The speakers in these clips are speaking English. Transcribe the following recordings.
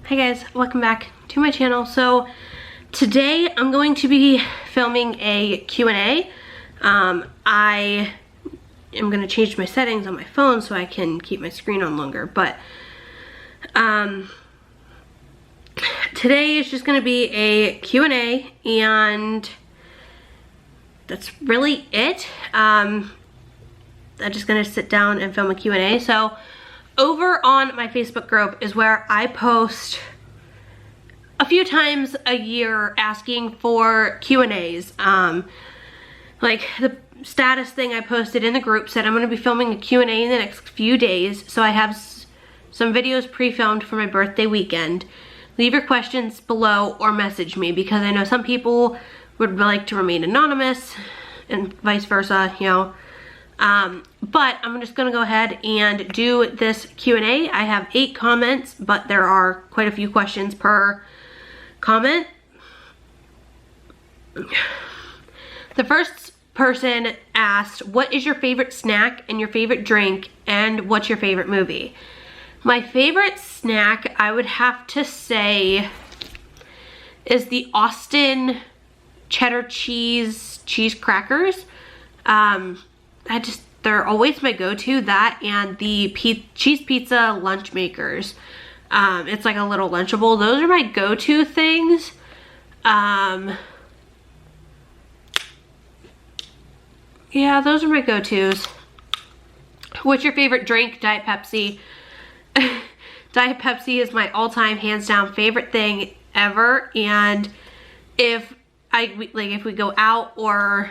Hi guys, welcome back to my channel. So today I'm going to be filming a Q&A. I am going to change my settings on my phone so I can keep my screen on longer, but today is just going to be a Q&A and that's really it. I'm just going to sit down and film a Q&A. So over on my Facebook group is where I post a few times a year asking for Q&As. Like the status thing I posted in the group said I'm going to be filming a Q&A in the next few days. So I have some videos pre-filmed for my birthday weekend. Leave your questions below or message me because I know some people would like to remain anonymous and vice versa, you know. But I'm just gonna go ahead and do this Q&A. I have 8 comments, but there are quite a few questions per comment. The first person asked, what is your favorite snack and your favorite drink and what's your favorite movie? My favorite snack, I would have to say, is the Austin cheddar cheese crackers. They're always my go-to, that and the cheese pizza lunch makers. It's like a little Lunchable. Those are my go-to things. Yeah, those are my go-tos. What's your favorite drink? Diet Pepsi. Diet Pepsi is my all-time hands down favorite thing ever, and if we go out or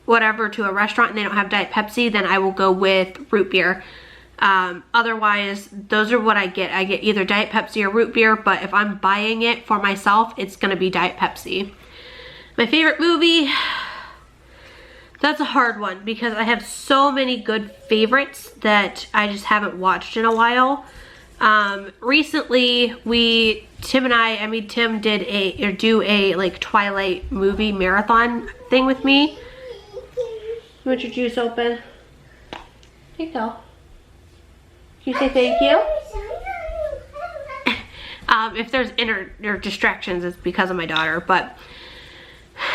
whatever to a restaurant and they don't have Diet Pepsi, then I will go with root beer. Otherwise, those are what I get. I get either Diet Pepsi or root beer, but if I'm buying it for myself, it's gonna be Diet Pepsi. My favorite movie, that's a hard one because I have so many good favorites that I just haven't watched in a while. Recently, Tim did do a like Twilight movie marathon thing with me. You want your juice open? Here you go. Can you say thank you? If there's or distractions, it's because of my daughter, but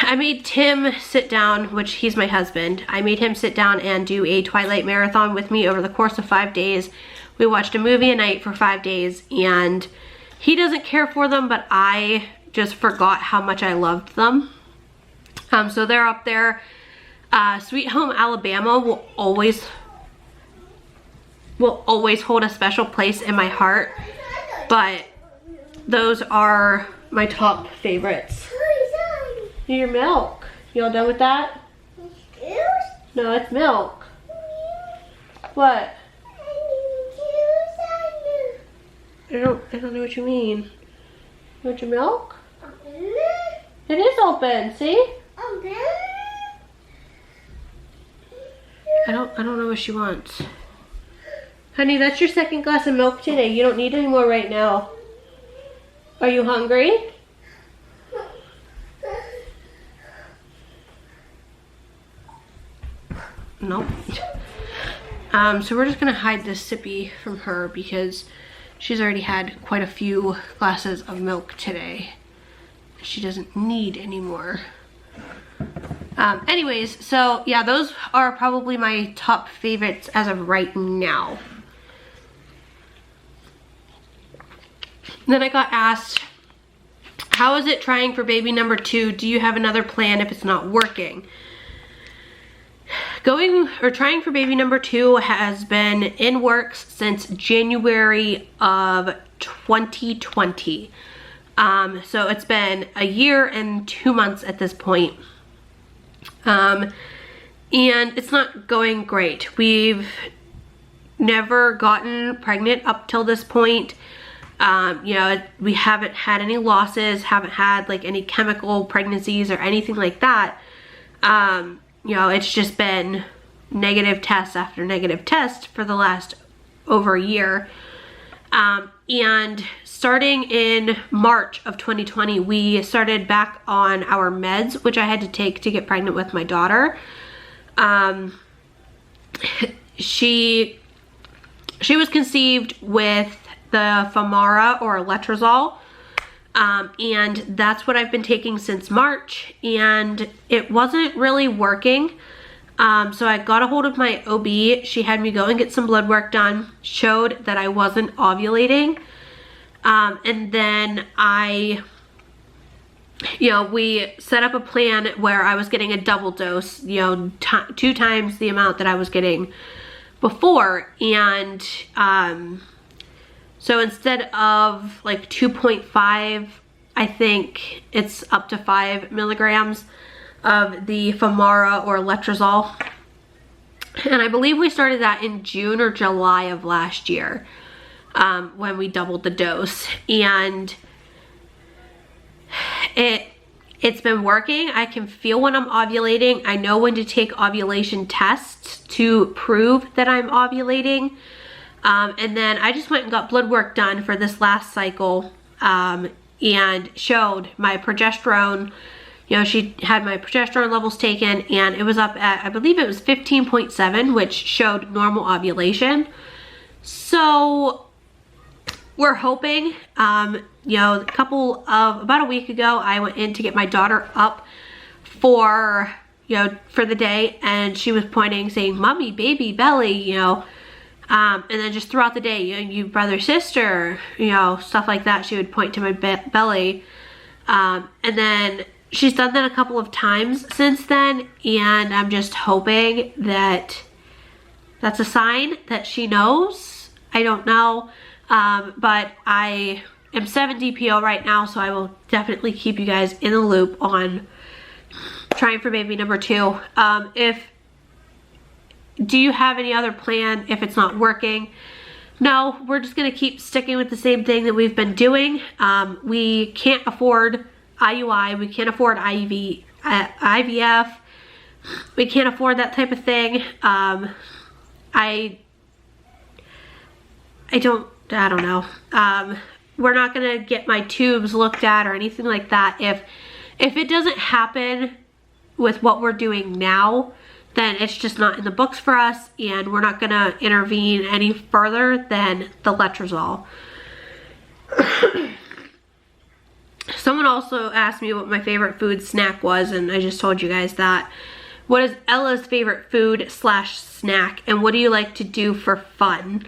I made Tim sit down, which he's my husband. I made him sit down and do a Twilight marathon with me over the course of 5 days. We watched a movie a night for 5 days, and he doesn't care for them, but I just forgot how much I loved them. So they're up there. Sweet Home Alabama will always hold a special place in my heart, but those are my top favorites. Your milk. You all done with that? No, it's milk. What? I don't know what you mean. You want your milk? It is open, see? I don't know what she wants. Honey, that's your second glass of milk today. You don't need any more right now. Are you hungry? Nope. So we're just gonna hide this sippy from her because she's already had quite a few glasses of milk today. She doesn't need any more. Anyways, so yeah, those are probably my top favorites as of right now. Then I got asked, how is it trying for baby number 2? Do you have another plan if it's not working? Trying for baby number 2 has been in works since January of 2020. So it's been a year and 2 months at this point. And it's not going great. We've never gotten pregnant up till this point. You know, we haven't had any losses, haven't had like any chemical pregnancies or anything like that. You know, it's just been negative test after negative test for the last over a year. And starting in March of 2020, we started back on our meds, which I had to take to get pregnant with my daughter. She was conceived with the Femara or letrozole. And that's what I've been taking since March, and it wasn't really working. So I got a hold of my OB. She had me go and get some blood work done, showed that I wasn't ovulating. And then we set up a plan where I was getting a double dose, 2 times the amount that I was getting before. And so instead of like 2.5, I think it's up to 5 milligrams of the Femara or letrozole. And I believe we started that in June or July of last year, when we doubled the dose. And it's been working. I can feel when I'm ovulating. I know when to take ovulation tests to prove that I'm ovulating. And then I just went and got blood work done for this last cycle, and showed my progesterone. She had my progesterone levels taken, and it was up at, I believe it was 15.7, which showed normal ovulation. So we're hoping, about a week ago, I went in to get my daughter up for the day, and she was pointing, saying, "Mommy, baby, belly," and then just throughout the day, you brother, sister, stuff like that. She would point to my belly. And then she's done that a couple of times since then, and I'm just hoping that that's a sign that she knows. I don't know, but I am 7 DPO right now, so I will definitely keep you guys in the loop on trying for baby number 2. Do you have any other plan if it's not working? No, we're just gonna keep sticking with the same thing that we've been doing. We can't afford IUI, we can't afford IVF, we can't afford that type of thing. I don't know. We're not gonna get my tubes looked at or anything like that. If it doesn't happen with what we're doing now, then it's just not in the books for us, and we're not gonna intervene any further than the letrozole. Someone also asked me what my favorite food snack was, and I just told you guys that. What is Ella's favorite food / snack, and what do you like to do for fun?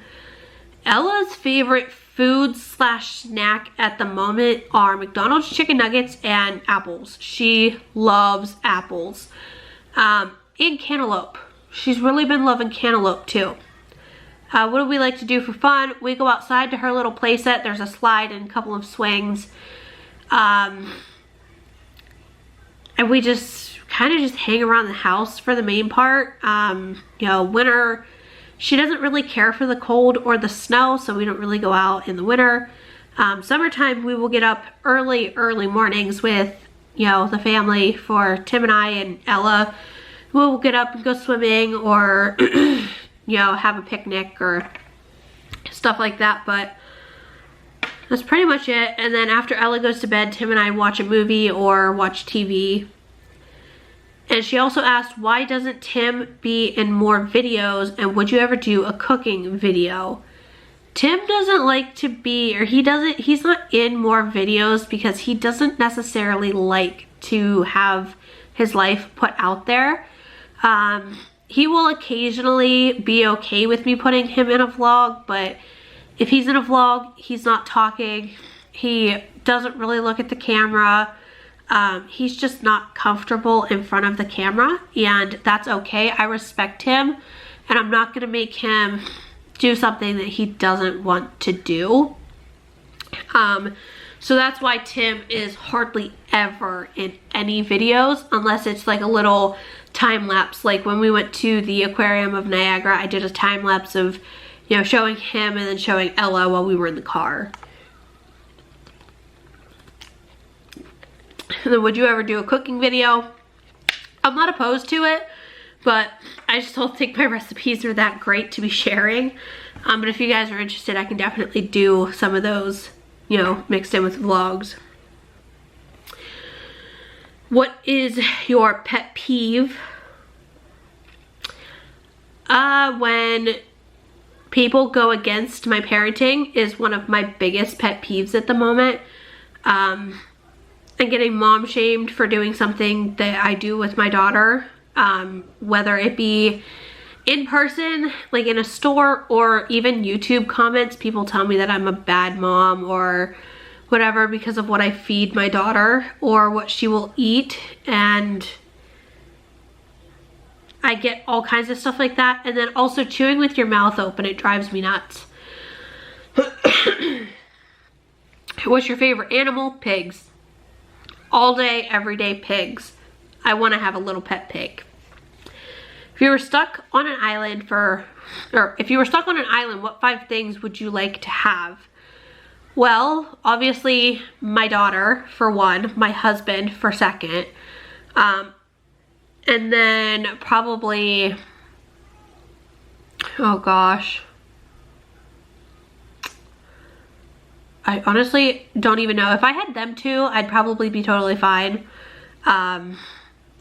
Ella's favorite food / snack at the moment are McDonald's chicken nuggets and apples. She loves apples. And cantaloupe. She's really been loving cantaloupe too. What do we like to do for fun? We go outside to her little play set. There's a slide and a couple of swings. And we just kind of just hang around the house for the main part. Winter, she doesn't really care for the cold or the snow, so we don't really go out in the winter. Summertime, we will get up early mornings with, the family. For Tim and I and Ella, we'll get up and go swimming, or have a picnic or stuff like that. But that's pretty much it. And then after Ella goes to bed, Tim and I watch a movie or watch TV. And she also asked, why doesn't Tim be in more videos, and would you ever do a cooking video? Tim doesn't like to be, or he's not in more videos because he doesn't necessarily like to have his life put out there. He will occasionally be okay with me putting him in a vlog, but if he's in a vlog, he's not talking. He doesn't really look at the camera. He's just not comfortable in front of the camera, and that's okay. I respect him, and I'm not gonna make him do something that he doesn't want to do. So that's why Tim is hardly ever in any videos, unless it's like a little time lapse. Like when we went to the aquarium of Niagara, I did a time lapse of, showing him and then showing Ella while we were in the car. And then would you ever do a cooking video? I'm not opposed to it, but I just don't think my recipes are that great to be sharing. But if you guys are interested, I can definitely do some of those, mixed in with vlogs. What is your pet peeve? When people go against my parenting is one of my biggest pet peeves at the moment. And getting mom shamed for doing something that I do with my daughter, whether it be in person, like in a store, or even YouTube comments. People tell me that I'm a bad mom or whatever because of what I feed my daughter or what she will eat, and I get all kinds of stuff like that. And then also chewing with your mouth open, it drives me nuts. What's your favorite animal? Pigs. All day, every day, pigs. I want to have a little pet pig. If you were stuck on an island what 5 things would you like to have? Well, obviously my daughter for one, my husband for second, and then probably, oh gosh, I honestly don't even know. If I had them two, I'd probably be totally fine.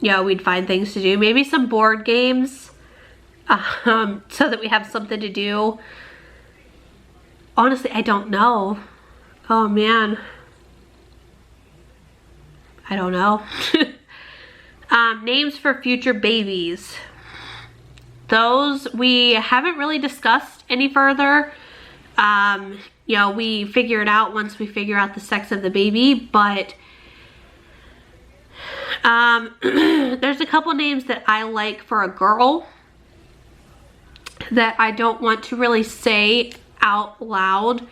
Yeah, we'd find things to do. Maybe some board games, so that we have something to do. Honestly, I don't know. Oh man. I don't know. Names for future babies. Those we haven't really discussed any further. You know, we figure it out once we figure out the sex of the baby, but there's a couple names that I like for a girl that I don't want to really say out loud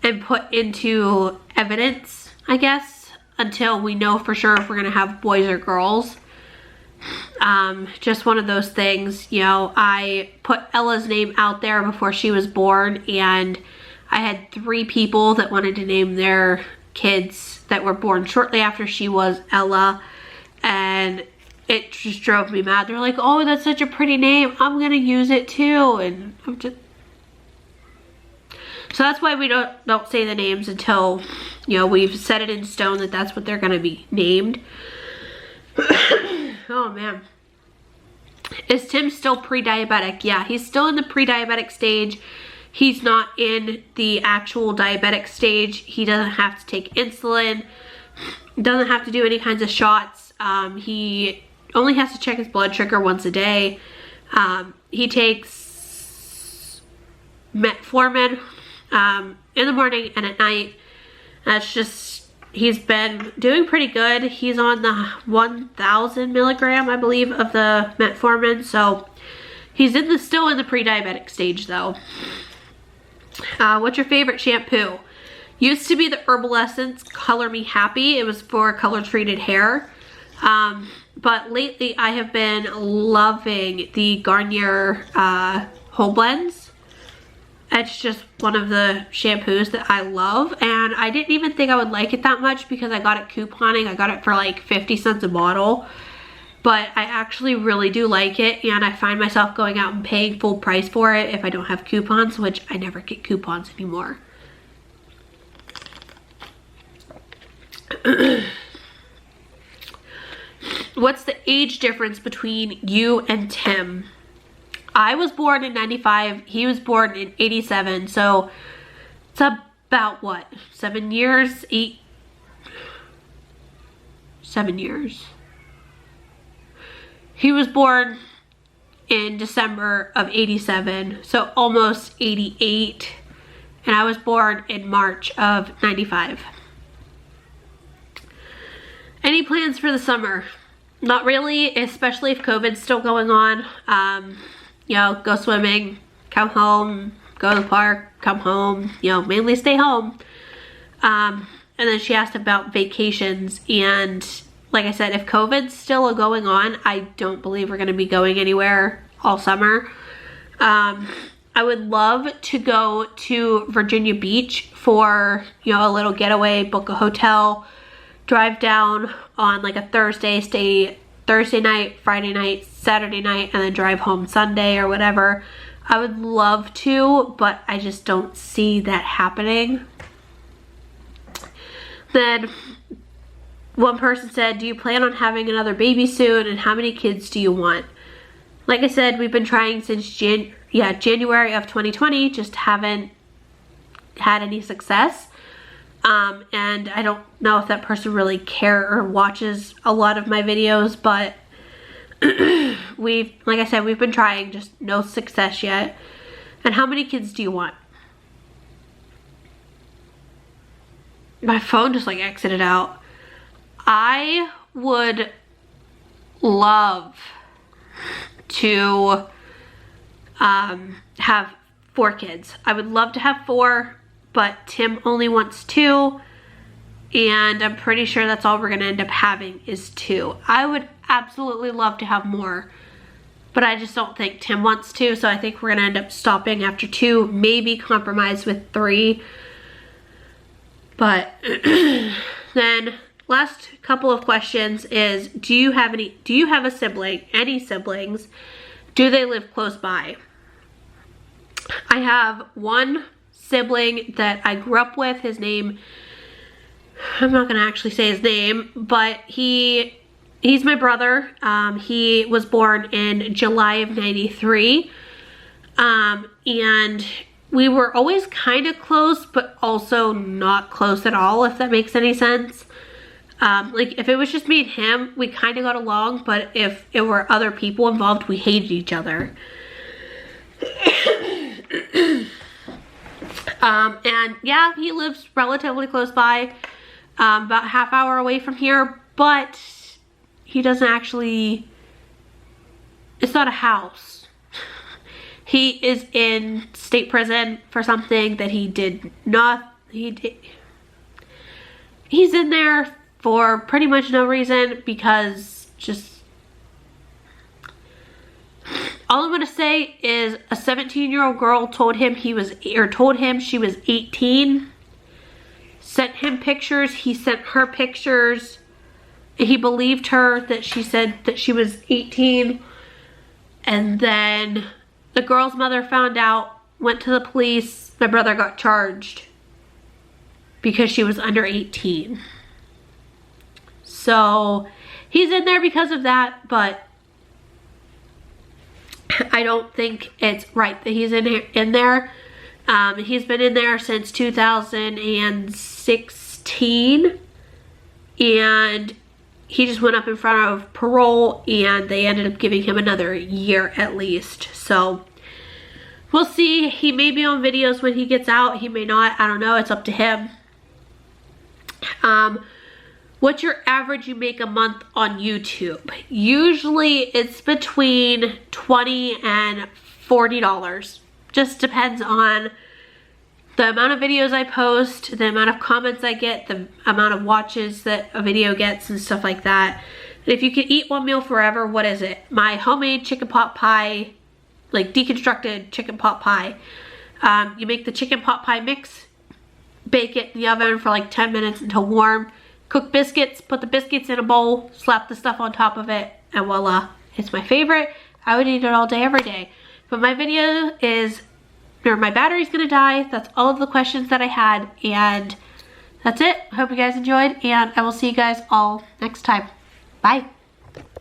and put into evidence, I guess, until we know for sure if we're gonna have boys or girls. Just one of those things, you know. I put Ella's name out there before she was born, and I had 3 people that wanted to name their kids that were born shortly after she was Ella, and it just drove me mad. They're like, oh, that's such a pretty name, I'm gonna use it too. And I'm just, so that's why we don't say the names until, you know, we've set it in stone that that's what they're gonna be named. Oh man. Is Tim still pre-diabetic? Yeah, he's still in the pre-diabetic stage. He's not in the actual diabetic stage. He doesn't have to take insulin, doesn't have to do any kinds of shots. He only has to check his blood sugar once a day. He takes metformin in the morning and at night. That's just, he's been doing pretty good. He's on the 1,000 milligram, I believe, of the metformin. So he's still in the pre-diabetic stage though. What's your favorite shampoo? Used to be the Herbal Essence Color Me Happy. It was for color treated hair. But lately I have been loving the Garnier Whole Blends. It's just one of the shampoos that I love, and I didn't even think I would like it that much because I got it couponing. I got it for like 50 cents a bottle, but I actually really do like it, and I find myself going out and paying full price for it if I don't have coupons, which I never get coupons anymore. What's the age difference between you and Tim? I was born in 95, he was born in 87, so it's about what, 7 years? 7 years. He was born in December of 87, so almost 88, and I was born in March of 95. Any plans for the summer? Not really, especially if COVID's still going on. You know, go swimming, come home, go to the park, come home, you know, mainly stay home. And then she asked about vacations, and like I said, if COVID's still going on, I don't believe we're gonna be going anywhere all summer. I would love to go to Virginia Beach for, you know, a little getaway, book a hotel, drive down on like a Thursday, stay Thursday night, Friday night, Saturday night, and then drive home Sunday or whatever. I would love to, but I just don't see that happening. Then one person said, do you plan on having another baby soon, and how many kids do you want? Like I said, we've been trying since yeah, January of 2020, just haven't had any success. And I don't know if that person really cares or watches a lot of my videos, but like I said, we've been trying, just no success yet. And how many kids do you want? My phone just like exited out. I would love to have 4 kids. I would love to have 4, but Tim only wants 2, and I'm pretty sure that's all we're gonna end up having is 2. I would absolutely love to have more, but I just don't think Tim wants to, so I think we're gonna end up stopping after 2, maybe compromise with 3. But then last couple of questions is, do you have a sibling, any siblings? Do they live close by? I have one sibling that I grew up with. His name, I'm not gonna actually say his name, but he's my brother. He was born in July of '93, and we were always kind of close, but also not close at all, if that makes any sense. Like if it was just me and him, we kind of got along, but if it were other people involved, we hated each other. And yeah, he lives relatively close by, about a half hour away from here, but he doesn't actually, it's not a house. He is in state prison for something that he did not, he's in there for pretty much no reason, because just, all I'm gonna say is a 17-year-old girl told him she was 18, sent him pictures, he sent her pictures, and he believed her that she said that she was 18, and then the girl's mother found out, went to the police, my brother got charged because she was under 18. So he's in there because of that, but I don't think it's right that he's in there. He's been in there since 2016, and he just went up in front of parole, and they ended up giving him another year at least. So we'll see. He may be on videos when he gets out. He may not. I don't know. It's up to him. What's your average you make a month on YouTube? Usually it's between $20 and $40. Just depends on the amount of videos I post, the amount of comments I get, the amount of watches that a video gets and stuff like that. And if you could eat one meal forever, what is it? My homemade chicken pot pie, like deconstructed chicken pot pie. You make the chicken pot pie mix, bake it in the oven for like 10 minutes until warm. Cook biscuits, put the biscuits in a bowl, slap the stuff on top of it, and voila. It's my favorite. I would eat it all day, every day. But my video is, or my battery's gonna die. That's all of the questions that I had, and that's it. I hope you guys enjoyed, and I will see you guys all next time. Bye.